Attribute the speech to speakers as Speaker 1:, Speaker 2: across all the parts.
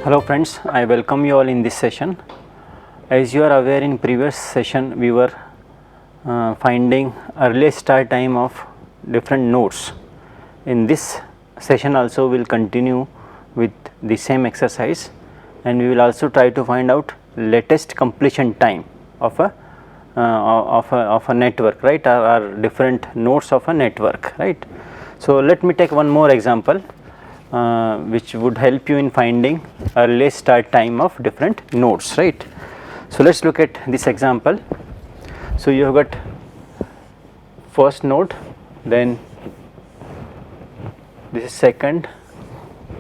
Speaker 1: Hello friends, I welcome you all in this session. As you are aware, in previous session we were finding earliest start time of different nodes. In this session also we will continue with the same exercise, and we will also try to find out latest completion time of a network, right, or different nodes of a network, right. So let me take one more example which would help you in finding earliest start time of different nodes, right. So let us look at this example. So you have got first node, then this is second,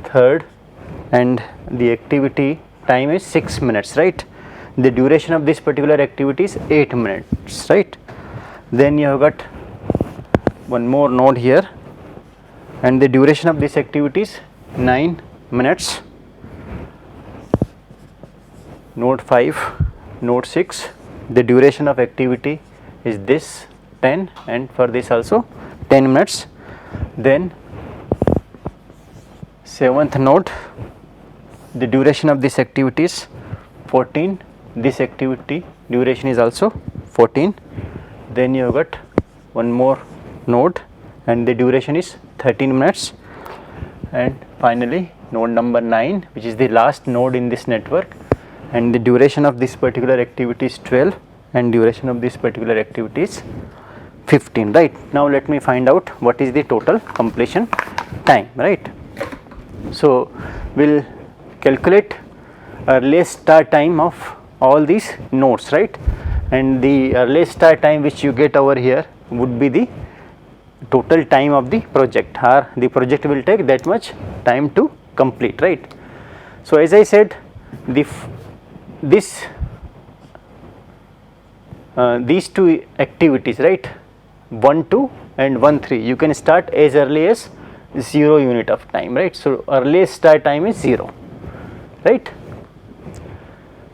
Speaker 1: third, and the activity time is 6 minutes, right. The duration of this particular activity is 8 minutes, right. Then you have got one more node here, and the duration of this activity is 9 minutes. Node 5, node 6, the duration of activity is this 10, and for this also 10 minutes. Then 7th node, the duration of this activity is 14, this activity duration is also 14. Then you have got one more node, and the duration is 13 minutes. And finally node number 9, which is the last node in this network, and the duration of this particular activity is 12, and duration of this particular activity is 15, right. Now let me find out what is the total completion time, right. So we will calculate earliest start time of all these nodes, right, and the earliest start time which you get over here would be the total time of the project, or the project will take that much time to complete, right. So as I said, these two activities, right, 1 2 and 1 3, you can start as early as 0 unit of time, right. So earliest start time is 0, right.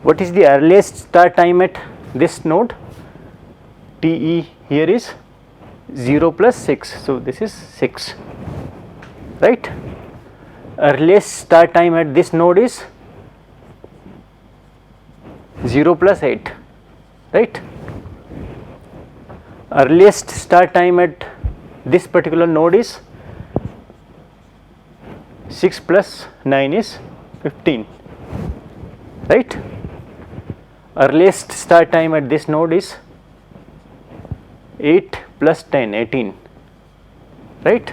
Speaker 1: What is the earliest start time at this node? TE here is 0 plus 6, so this is 6, right. Earliest start time at this node is 0 plus 8, right. Earliest start time at this particular node is 6 plus 9 is 15, right. Earliest start time at this node is 8 plus 10, 18, right.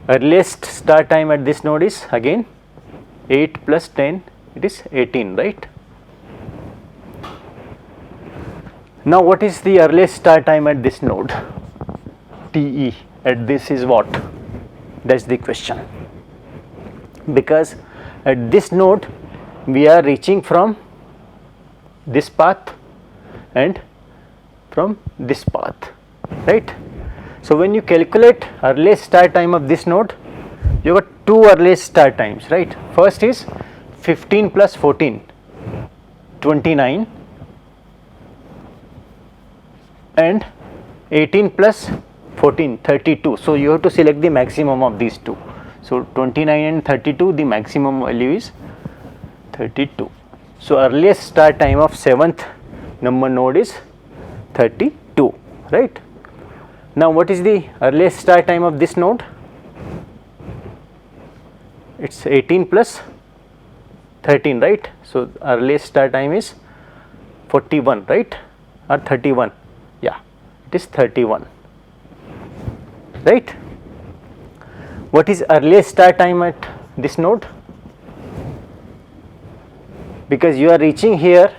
Speaker 1: Earliest start time at this node is again 8 plus 10, it is 18, right. Now what is the earliest start time at this node? TE at this is what? That is the question, because at this node we are reaching from this path and from this path, right. So when you calculate earliest start time of this node, you got two earliest start times, right. First is 15 plus 14, 29, and 18 plus 14, 32. So you have to select the maximum of these two. So 29 and 32, the maximum value is 32. So earliest start time of 7th number node is 32, right. Now what is the earliest start time of this node? It is 18 plus 13, right. So earliest start time is 41, right, or 31, yeah, it is 31, right. What is earliest start time at this node? Because you are reaching here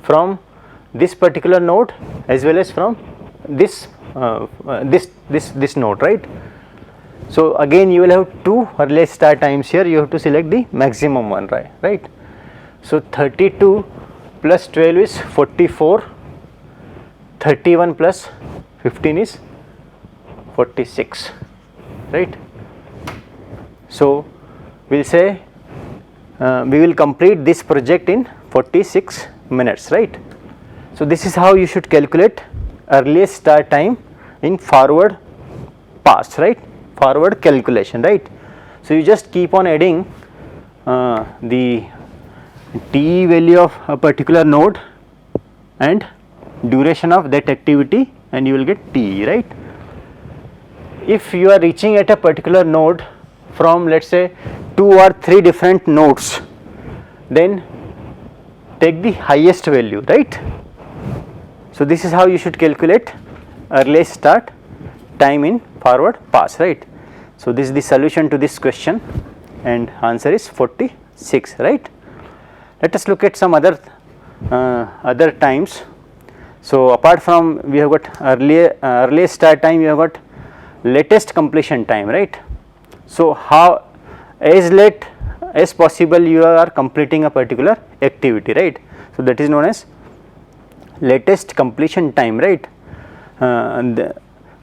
Speaker 1: from this particular node as well as from this this node, right. So again you will have two earliest start times here, you have to select the maximum one, right. So 32 plus 12 is 44, 31 plus 15 is 46, right. So we will say we will complete this project in 46 minutes, right. So this is how you should calculate earliest start time in forward pass, right, forward calculation, right. So you just keep on adding the TE value of a particular node and duration of that activity, and you will get TE, right. If you are reaching at a particular node from, let us say, 2 or 3 different nodes, then take the highest value, right. So, this is how you should calculate earliest start time in forward pass, right. So, this is the solution to this question, and answer is 46, right. Let us look at some other times. So, apart from we have got earliest start time, we have got latest completion time, right. So, how as late as possible you are completing a particular activity, right. So, that is known as latest completion time, right. The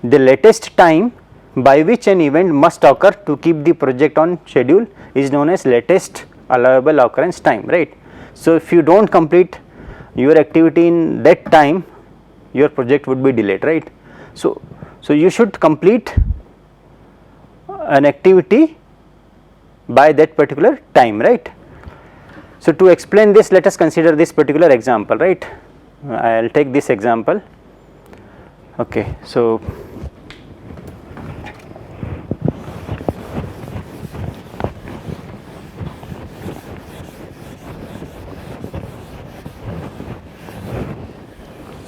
Speaker 1: latest time by which an event must occur to keep the project on schedule is known as latest allowable occurrence time, right. So, if you do not complete your activity in that time, your project would be delayed, right. So, you should complete an activity by that particular time, right. So, to explain this, let us consider this particular example, right. I will take this example. Okay. So,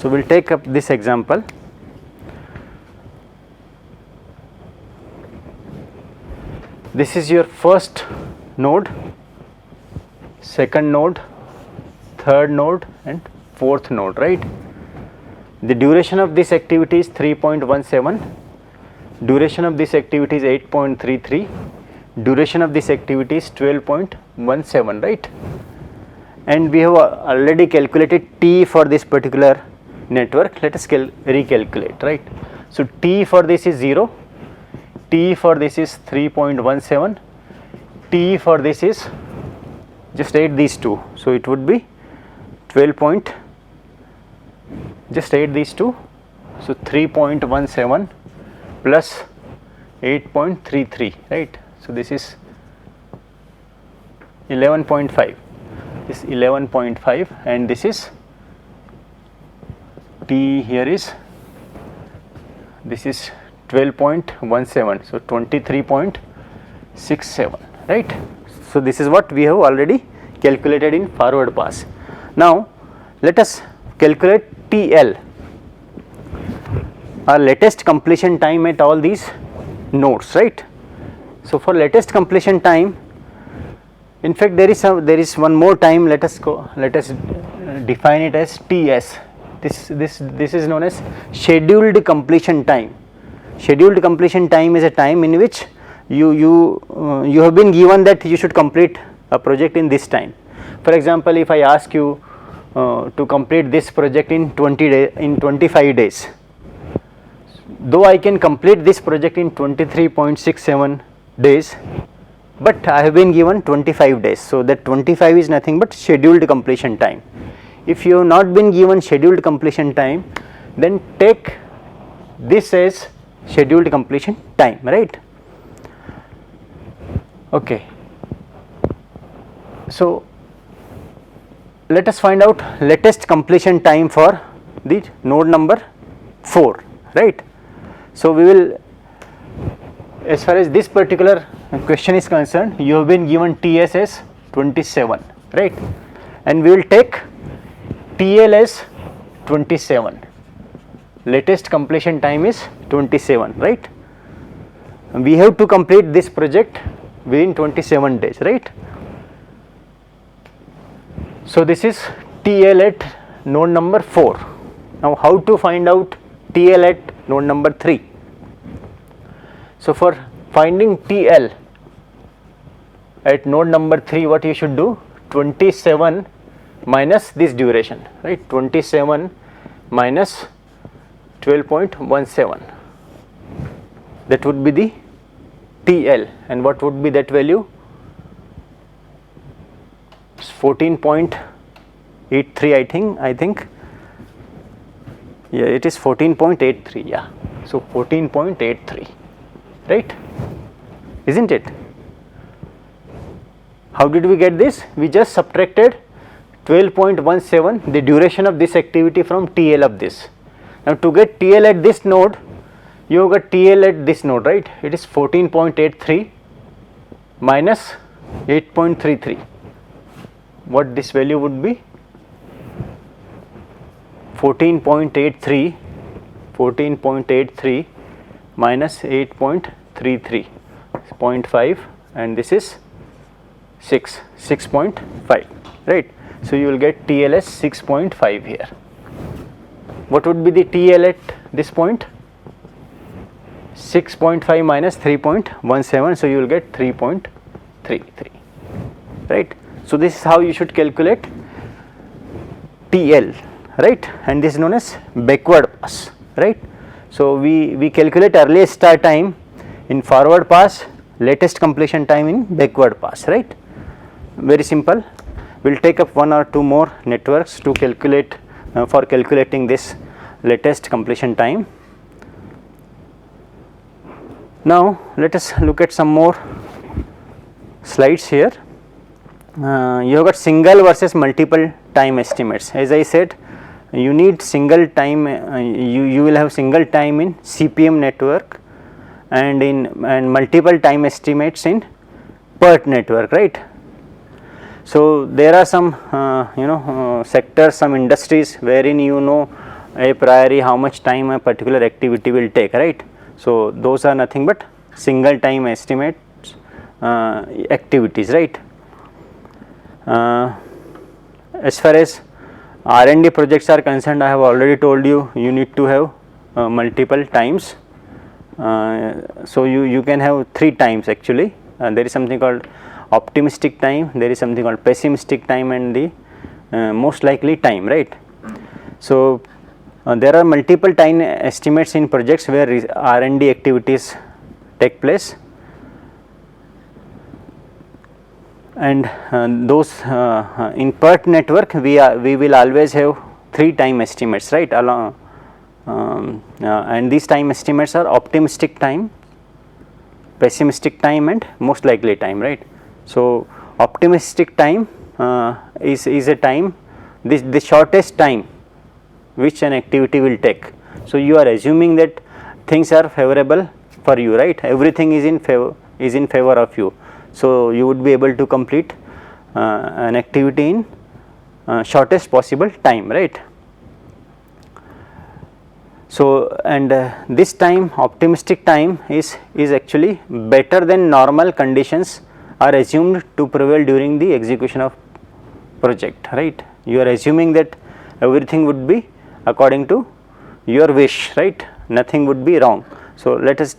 Speaker 1: we will take up this example. This is your first node, second node, third node and fourth node, right. The duration of this activity is 3.17, duration of this activity is 8.33, duration of this activity is 12.17, right. And we have already calculated T for this particular network. Let us recalculate, right. So, T for this is 0, T for this is 3.17, T for this is, just add these two. So, it would be 12. Just add these two. So, 3.17 plus 8.33, right. So, this is 11.5, this 11.5, and this is T here is, this is 12.17, so 23.67, right. So, this is what we have already calculated in forward pass. Now, let us calculate TL, our latest completion time at all these nodes, right. So, for latest completion time, in fact there is one more time. Let us define it as TS. This is known as scheduled completion time. Scheduled completion time is a time in which you have been given that you should complete a project in this time. For example, if I ask you to complete this project in 25 days, though I can complete this project in 23.67 days, but I have been given 25 days. So, that 25 is nothing but scheduled completion time. If you have not been given scheduled completion time, then take this as scheduled completion time, right. Okay. So, let us find out latest completion time for the node number 4, right. So, we will, as far as this particular question is concerned, you have been given TS as 27, right, and we will take TL as 27, latest completion time is 27, right. We have to complete this project within 27 days, right. So, this is TL at node number 4. Now, how to find out TL at node number 3? So, for finding TL at node number 3, what you should do? 27 minus this duration, right, 27 minus 12.17, that would be the TL, and what would be that value? 14.83, I think, yeah, it is 14.83, yeah, so 14.83, right, isn't it? How did we get this? We just subtracted 12.17 the duration of this activity from TL of this. Now to get TL at this node, you got TL at this node, right? It is 14.83 minus 8.33. What this value would be? 14.83 minus 8.33, 0.5, and this is 6.5, right? So you will get TL as 6.5 here. What would be the TL at this point? 6.5 minus 3.17, so you will get 3.33, right? So this is how you should calculate TL, right? And this is known as backward pass, right? So we calculate earliest start time in forward pass, latest completion time in backward pass, right? Very simple. We'll take up one or two more networks to calculate for calculating this latest completion time. Now let us look at some more slides here. You have got single versus multiple time estimates. As I said, you need single time, you will have single time in CPM network and multiple time estimates in PERT network, right? So there are some sectors, some industries wherein you know a priori how much time a particular activity will take, right? So those are nothing but single time estimates activities, right? As far as R&D projects are concerned, I have already told you, you need to have multiple times. So you can have 3 times actually. There is something called optimistic time, there is something called pessimistic time, and the most likely time, right? So there are multiple time estimates in projects where R&D activities take place, and those in PERT network we will always have 3 time estimates, right? Along and these time estimates are optimistic time, pessimistic time, and most likely time, right? So optimistic time is a time, the shortest time which an activity will take. So you are assuming that things are favorable for you, right? Everything is in favor of you. So you would be able to complete an activity in shortest possible time, right? So and this time, optimistic time is actually better than normal conditions are assumed to prevail during the execution of project, right? You are assuming that everything would be according to your wish, right? Nothing would be wrong. So let us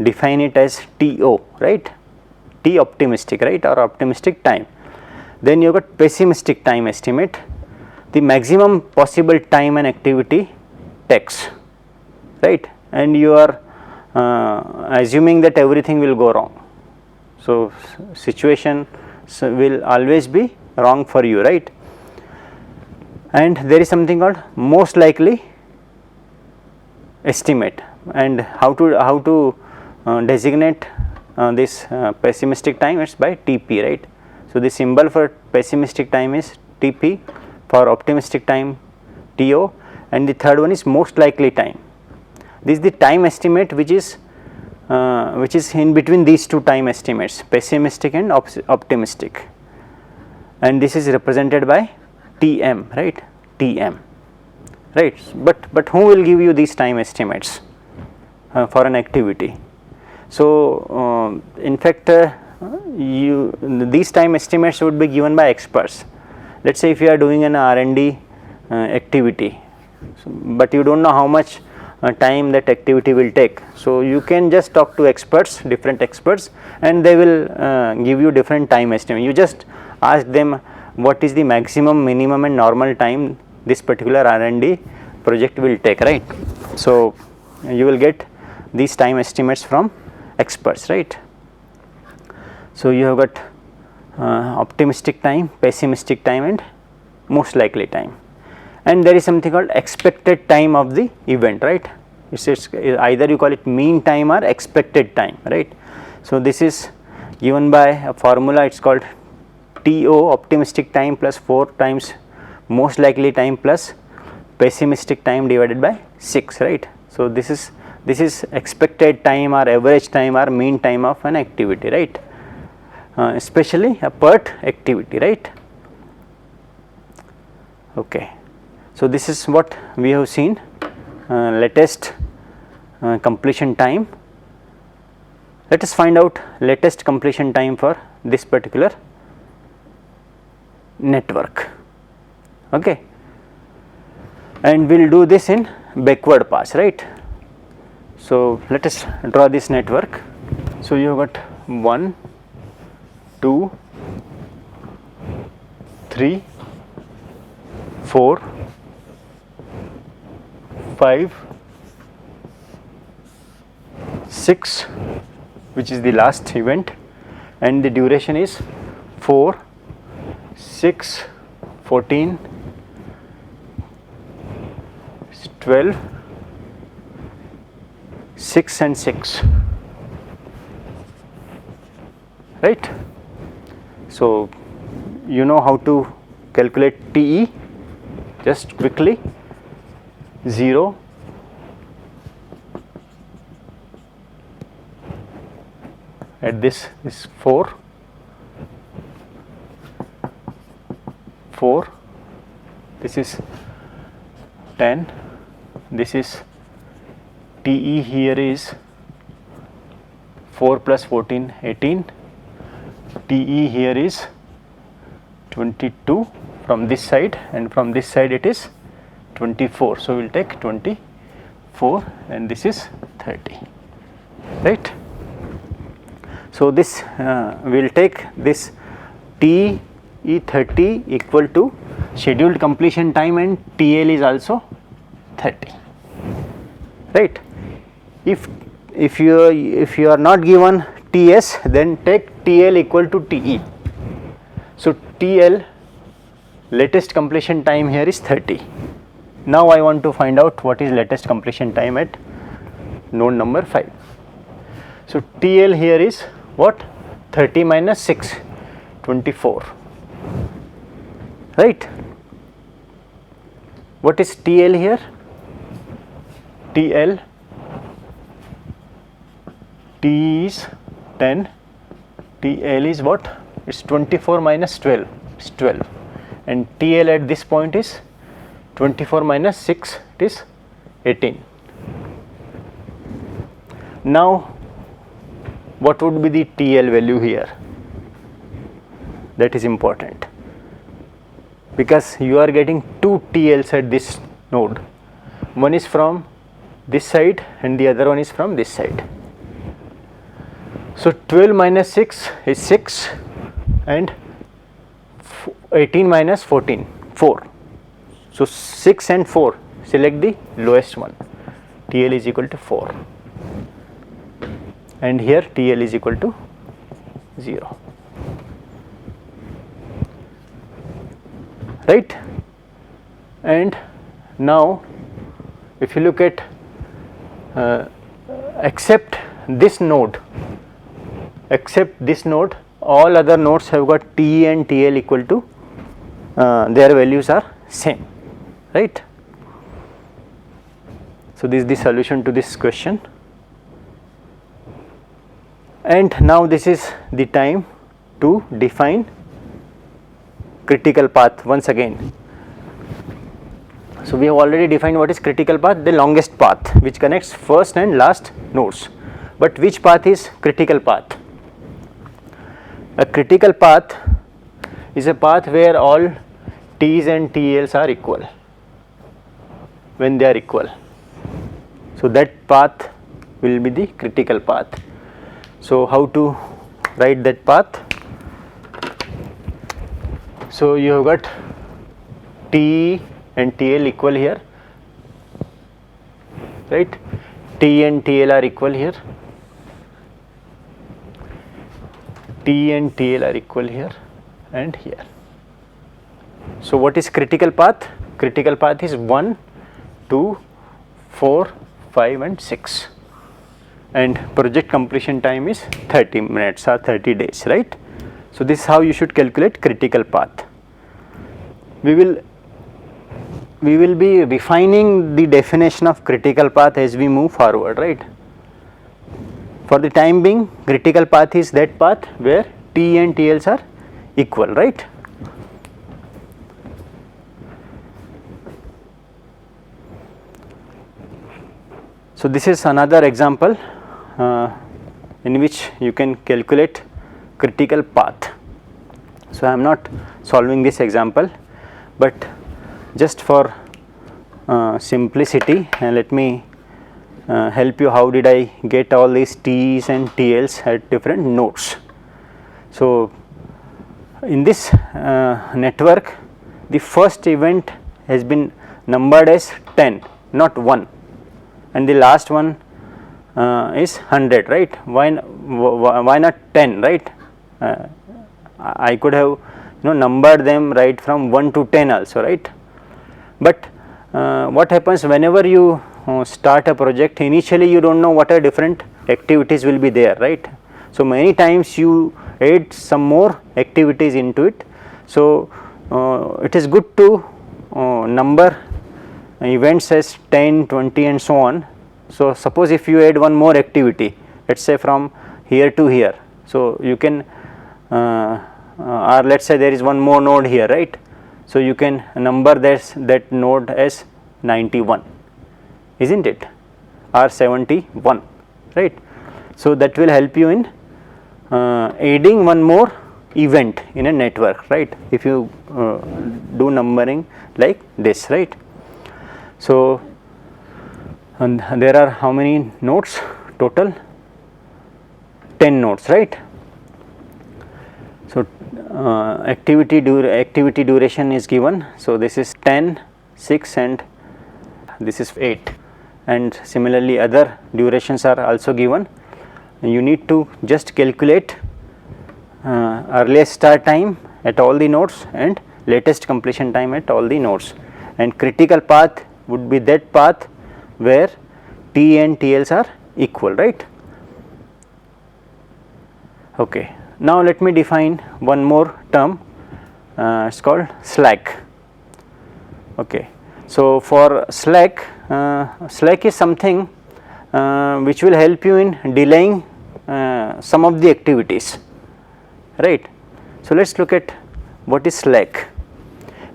Speaker 1: define it as TO, right? T optimistic, right, or optimistic time. Then you got pessimistic time estimate, the maximum possible time and activity takes, right? And you are assuming that everything will go wrong. So situation will always be wrong for you, right? And there is something called most likely estimate, and how to designate this pessimistic time, it's by TP, right? So the symbol for pessimistic time is TP, for optimistic time TO, and the third one is most likely time. This is the time estimate which is in between these two time estimates, pessimistic and optimistic, and this is represented by TM, right? TM, right? But who will give you these time estimates for an activity? So in fact these time estimates would be given by experts. Let's say if you are doing an R&D activity, but you don't know how much time that activity will take, so you can just talk to experts, different experts, and they will give you different time estimate. You just ask them what is the maximum, minimum, and normal time this particular R&D project will take, right? So you will get these time estimates from experts, right? So you have got optimistic time, pessimistic time, and most likely time. And there is something called expected time of the event, right? It's either you call it mean time or expected time, right? So this is given by a formula, it's called TO, optimistic time plus 4 times most likely time plus pessimistic time divided by 6, right. So this is expected time or average time or mean time of an activity, right, especially a PERT activity, right. Okay. So this is what we have seen, latest completion time. Let us find out latest completion time for this particular network, okay, and we will do this in backward pass, right. So let us draw this network. So you have got 1, 2, 3, 4, 5, 6, which is the last event, and the duration is 4, 6, 14, 12, 6 and 6, right. So you know how to calculate TE, just quickly. 0, at this is 4, 4, this is 10, this is TE here is 4 plus 14, 18, TE here is 22 from this side, and from this side it is 24. So we will take 24 and this is 30, right. So this we will take this TE30 equal to scheduled completion time, and TL is also 30, right. If you are not given TS, then take TL equal to TE. So TL, latest completion time here is 30. Now I want to find out what is latest completion time at node number 5. So TL here is what? 30 minus 6, 24, right. What is TL here? TL, T is 10, TL is what? It's 24 minus 12, it's 12, and TL at this point is 24 minus 6, it is 18. Now what would be the TL value here? That is important, because you are getting 2 TLs at this node. One is from this side and the other one is from this side. So 12 minus 6 is 6, and 18 minus 14, 4. So 6 and 4, select the lowest one. TL is equal to 4, and here TL is equal to 0, right. And now if you look at except this node, all other nodes have got TE and TL equal to their values are same, right. So this is the solution to this question, and now this is the time to define critical path once again. So we have already defined what is critical path, the longest path which connects first and last nodes. But which path is critical path? A critical path is a path where all T's and TLs are equal, when they are equal. So that path will be the critical path. So how to write that path? So you have got T and TL equal here, right. T and TL are equal here, T and TL are equal here and here. So what is critical path? Critical path is 1, 2, 4, 5 and 6. and project completion time is 30 minutes or 30 days, right. So, this is how you should calculate critical path. We will be refining the definition of critical path as we move forward, right. For the time being, critical path is that path where T and TLs are equal, right. So, this is another example in which you can calculate critical path. So, I am not solving this example, but just for simplicity, let me help you how did I get all these T's and TLs at different nodes. So, in this network, the first event has been numbered as 10, not 1, and the last one is 100, right. Why not 10, right. I could have numbered them right from 1 to 10 also, right. But what happens whenever you start a project, initially you do not know what are different activities will be there, right. So, many times you add some more activities into it. So, it is good to number events as 10, 20 and so on. So, suppose if you add one more activity, let us say from here to here. So, you can or let us say there is one more node here, right. So, you can number that node as 91, is not it, or 71, right. So, that will help you in adding one more event in a network, right, if you do numbering like this, right. So, and there are how many nodes total? 10 nodes, right. So, activity duration is given. So, this is 10, 6 and this is 8, and similarly other durations are also given. You need to just calculate earliest start time at all the nodes and latest completion time at all the nodes, and critical path would be that path where T and TLs are equal, right. Okay. Now, let me define one more term, it is called slack. Okay. So, for slack, slack is something which will help you in delaying some of the activities, right. So, let us look at what is slack.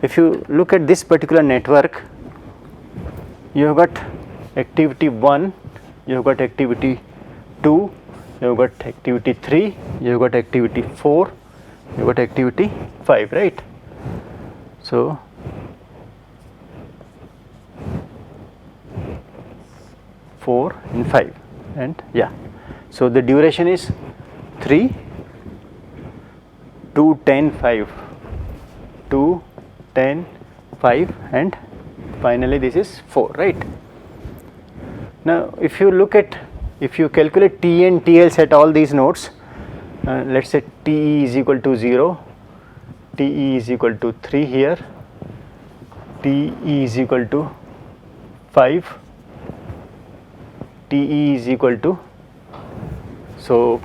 Speaker 1: If you look at this particular network, you have got activity 1, you have got activity 2, you have got activity 3, you have got activity 4, you have got activity 5, right. So, four and 5 and yeah. So, the duration is 3, 2, 10, 5, 2, 10, 5 and finally this is 4, right. Now, if you look at, if you calculate T and TLs at all these nodes, let us say TE is equal to 0, TE is equal to 3 here, TE is equal to 5, TE is equal to, so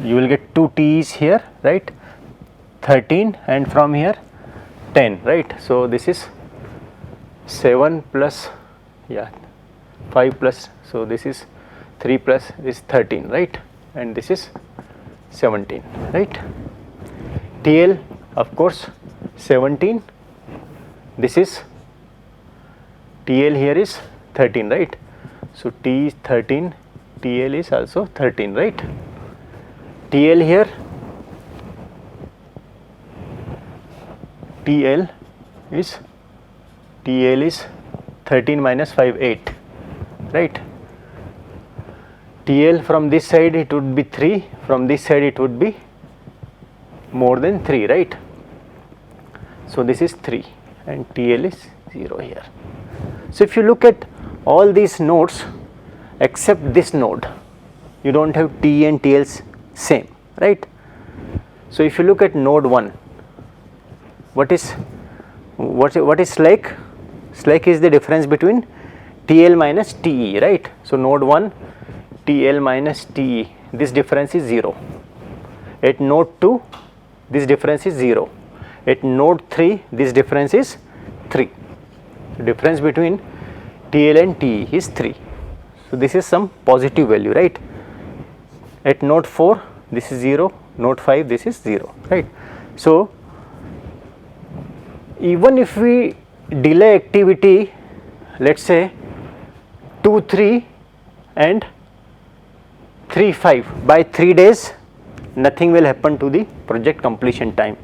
Speaker 1: you will get 2 TEs here, right, 13 and from here 10, right. So, this is 7 plus, yeah, 5 plus, so this is 3 plus is 13, right, and this is 17, right. TL of course 17, this is TL here is 13, right. So, T is 13, TL is also 13, right. TL here, TL is 13 minus 5, 8, right. TL from this side it would be 3, from this side it would be more than 3, right. So, this is 3 and TL is 0 here. So, if you look at all these nodes except this node, you do not have T and TLs same, right. So, if you look at node 1, what is slack? Slack is the difference between TL minus TE, right. So, node 1 TL minus TE, this difference is 0. At node 2, this difference is 0. At node 3, this difference is 3. The difference between TL and TE is 3. So this is some positive value, right? At node 4, this is 0. Node 5, this is 0, right? So even if we delay activity, let's say 2, 3 and 3, 5 by 3 days, nothing will happen to the project completion time.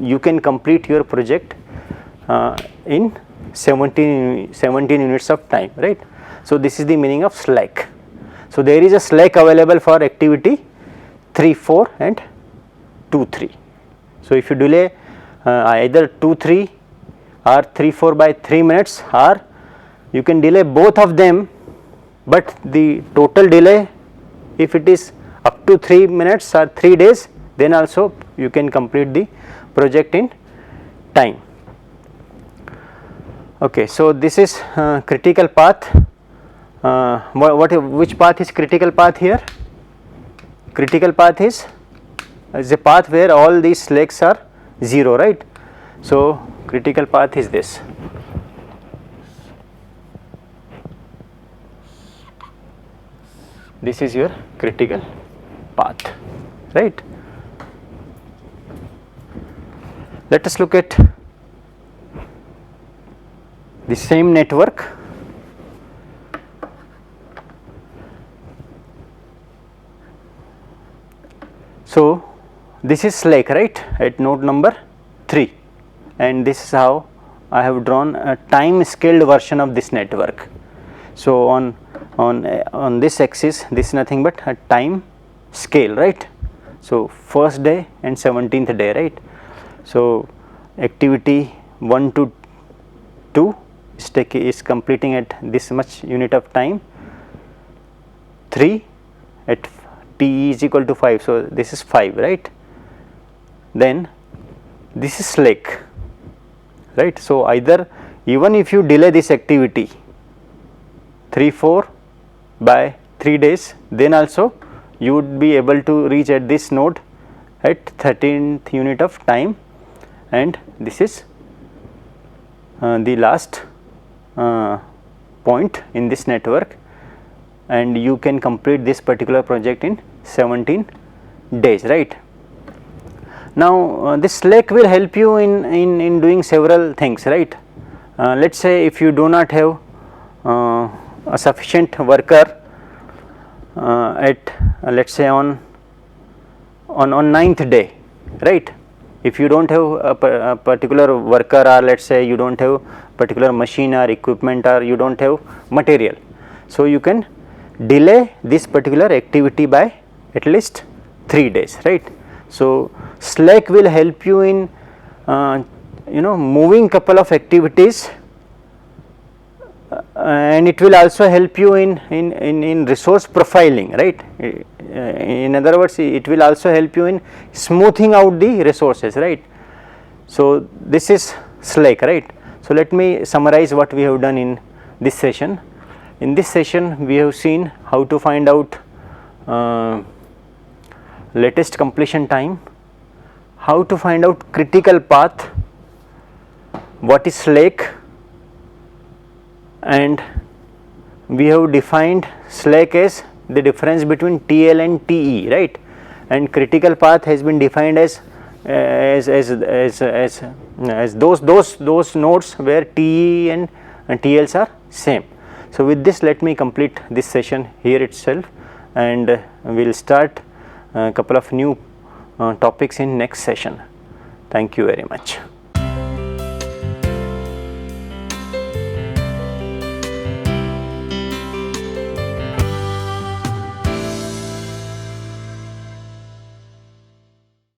Speaker 1: You can complete your project in 17 units of time, right? So this is the meaning of slack. So there is a slack available for activity 3, 4 and 2, 3. So if you delay either 2, 3 or 3, 4 by 3 minutes, or you can delay both of them, but the total delay, if it is up to 3 minutes or 3 days, then also you can complete the project in time. Okay, so this is critical path. Which path is critical path here? Critical path is a path where all these slacks are 0, right? So critical path is this. This is your critical path, right? Let us look at the same network. So this is slack, right, at node number 3, and this is how I have drawn a time scaled version of this network. So on this axis, this is nothing but a time scale, right? So first day and 17th day, right? So activity 1 to 2 is completing at this much unit of time, 3 at TE is equal to 5, so this is 5, right? Then this is slack, right? So either, even if you delay this activity 3, 4 by 3 days, then also you would be able to reach at this node at 13th unit of time, and this is the last point in this network, and you can complete this particular project in 17 days, right? Now this slack will help you in doing several things, right? Let's say if you do not have a sufficient worker at let's say on 9th day, right? If you don't have a particular worker, or let's say you don't have particular machine or equipment, or you don't have material, so you can delay this particular activity by at least 3 days, right? So slack will help you in moving couple of activities, and it will also help you in resource profiling, right? In other words, it will also help you in smoothing out the resources, right? So this is slack, right? So let me summarize what we have done in this session. In this session, we have seen how to find out latest completion time, how to find out critical path, what is slack, and we have defined slack as the difference between TL and TE, right? And critical path has been defined as those nodes where TE and TLs are same. So with this, let me complete this session here itself, and we will start a couple of new topics in next session. Thank you very much.